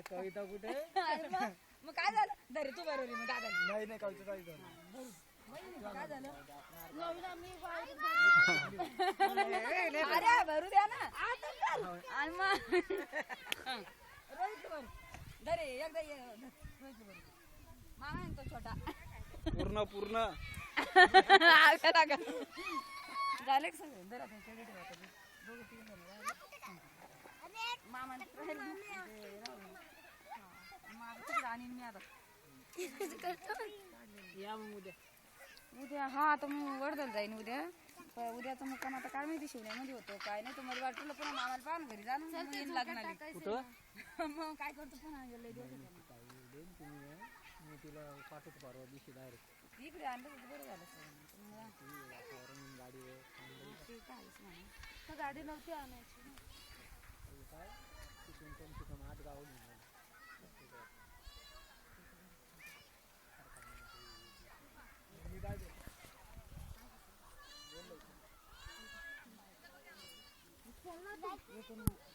कविता कुठे मग काय झालं धरे तू बरोबर मग दादा नाही नाही कविता कविता काय झालं अरे भरू द्या ना आणि मग रोहित भर धरे एकदा रोहित भर मामा आहे तो छोटा पूर्ण पूर्ण झाले सगळे धरा दोघं तीन जण मामा आणि मी आता या मग उद्या उद्या हा आता मग वर्धल जाईन उद्या उद्याचा मुक्काम आता काय माहिती शिवण्यामध्ये होतो काय नाही तुम्हाला वाटलं पुन्हा मामाला पाहा घरी जाणून लागणार कुठं मग काय करतो पुन्हा मी तिला पाठवतो परवा दिवशी डायरेक्ट इकडे आणलं तर बरं झालं तर गाडी नव्हती आणायची काय तिथून 8 गाव बोल